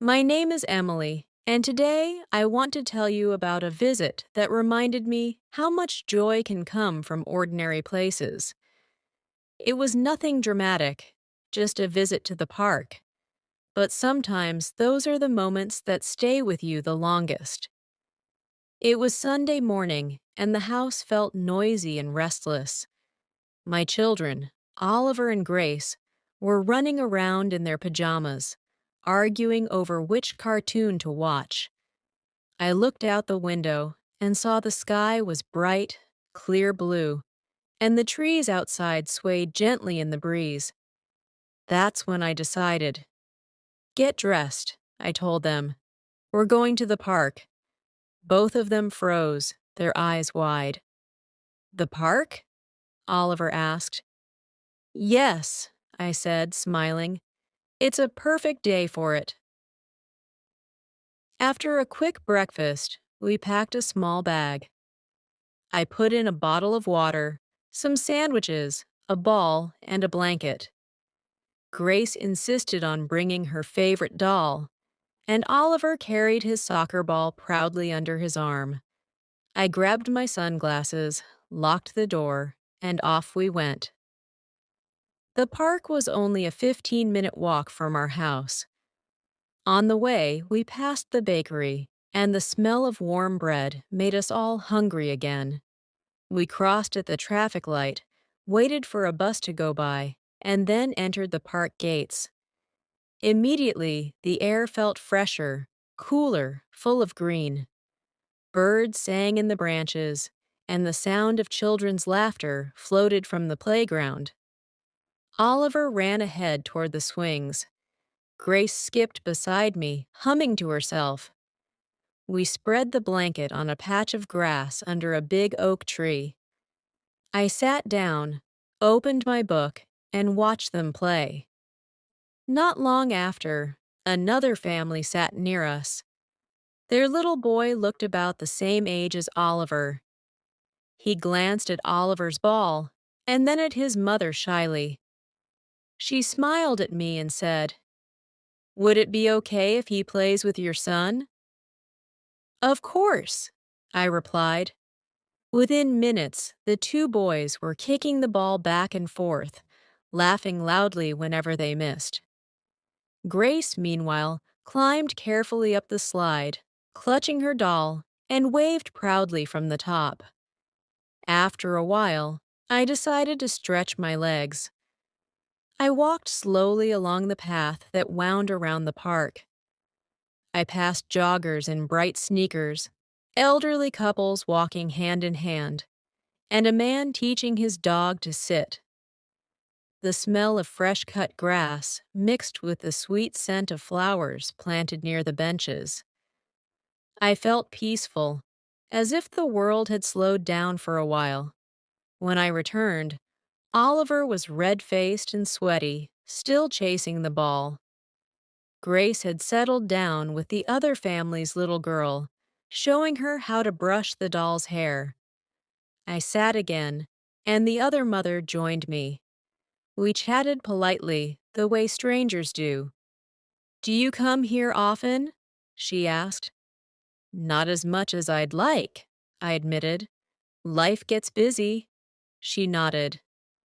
My name is Emily, and today I want to tell you about a visit that reminded me how much joy can come from ordinary places. It was nothing dramatic, just a visit to the park. But sometimes those are the moments that stay with you the longest. It was Sunday morning, and the house felt noisy and restless. My children, Oliver and Grace, were running around in their pajamas, arguing over which cartoon to watch. I looked out the window and saw the sky was bright, clear blue, and the trees outside swayed gently in the breeze. That's when I decided. Get dressed, I told them. We're going to the park. Both of them froze, their eyes wide. The park? Oliver asked. Yes, I said, smiling. It's a perfect day for it. After a quick breakfast, we packed a small bag. I put in a bottle of water, some sandwiches, a ball, and a blanket. Grace insisted on bringing her favorite doll, and Oliver carried his soccer ball proudly under his arm. I grabbed my sunglasses, locked the door, and off we went. The park was only a 15-minute walk from our house. On the way, we passed the bakery, and the smell of warm bread made us all hungry again. We crossed at the traffic light, waited for a bus to go by, and then entered the park gates. Immediately, the air felt fresher, cooler, full of green. Birds sang in the branches, and the sound of children's laughter floated from the playground. Oliver ran ahead toward the swings. Grace skipped beside me, humming to herself. We spread the blanket on a patch of grass under a big oak tree. I sat down, opened my book, and watched them play. Not long after, another family sat near us. Their little boy looked about the same age as Oliver. He glanced at Oliver's ball, and then at his mother shyly. She smiled at me and said, "Would it be okay if he plays with your son?" "Of course," I replied. Within minutes, the two boys were kicking the ball back and forth, laughing loudly whenever they missed. Grace, meanwhile, climbed carefully up the slide, clutching her doll, and waved proudly from the top. After a while, I decided to stretch my legs. I walked slowly along the path that wound around the park. I passed joggers in bright sneakers, elderly couples walking hand in hand, and a man teaching his dog to sit. The smell of fresh-cut grass mixed with the sweet scent of flowers planted near the benches. I felt peaceful, as if the world had slowed down for a while. When I returned, Oliver was red-faced and sweaty, still chasing the ball. Grace had settled down with the other family's little girl, showing her how to brush the doll's hair. I sat again, and the other mother joined me. We chatted politely, the way strangers do. "Do you come here often?" she asked. "Not as much as I'd like," I admitted. "Life gets busy." She nodded.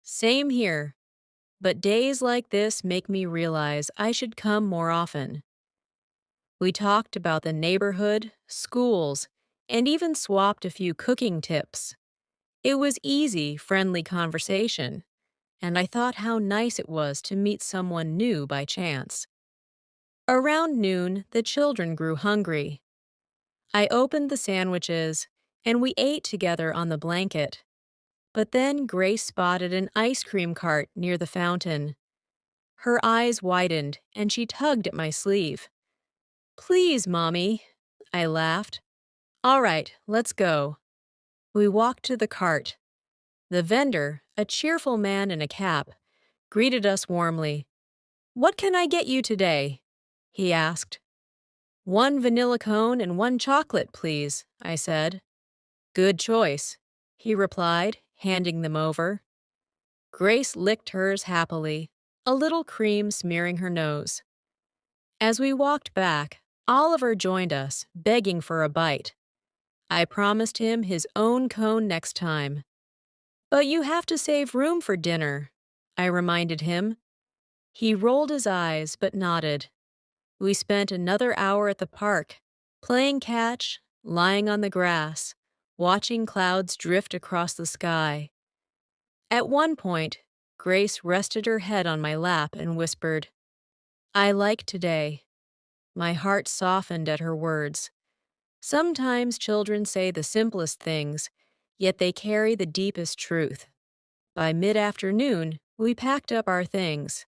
"Same here. But days like this make me realize I should come more often." We talked about the neighborhood, schools, and even swapped a few cooking tips. It was easy, friendly conversation, and I thought how nice it was to meet someone new by chance. Around noon, the children grew hungry. I opened the sandwiches, and we ate together on the blanket. But then Grace spotted an ice cream cart near the fountain. Her eyes widened, and she tugged at my sleeve. "Please, Mommy," I laughed. "All right, let's go." We walked to the cart. The vendor, a cheerful man in a cap, greeted us warmly. "What can I get you today?" he asked. "One vanilla cone and one chocolate, please," I said. "Good choice," he replied, handing them over. Grace licked hers happily, a little cream smearing her nose. As we walked back, Oliver joined us, begging for a bite. I promised him his own cone next time. But you have to save room for dinner, I reminded him. He rolled his eyes but nodded. We spent another hour at the park, playing catch, lying on the grass, watching clouds drift across the sky. At one point, Grace rested her head on my lap and whispered, "I like today." My heart softened at her words. Sometimes children say the simplest things, yet they carry the deepest truth. By mid-afternoon, we packed up our things.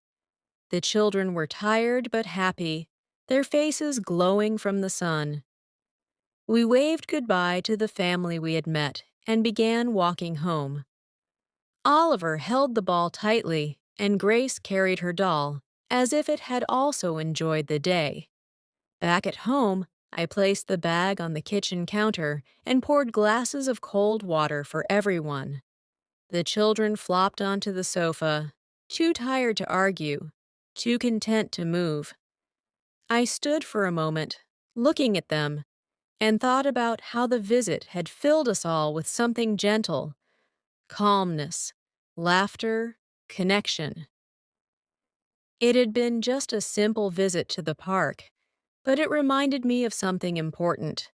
The children were tired but happy, their faces glowing from the sun. We waved goodbye to the family we had met and began walking home. Oliver held the ball tightly, and Grace carried her doll, as if it had also enjoyed the day. Back at home, I placed the bag on the kitchen counter and poured glasses of cold water for everyone. The children flopped onto the sofa, too tired to argue, too content to move. I stood for a moment, looking at them, and thought about how the visit had filled us all with something gentle: calmness, laughter, connection. It had been just a simple visit to the park, but it reminded me of something important.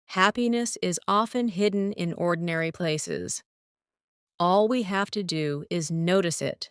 Happiness is often hidden in ordinary places. All we have to do is notice it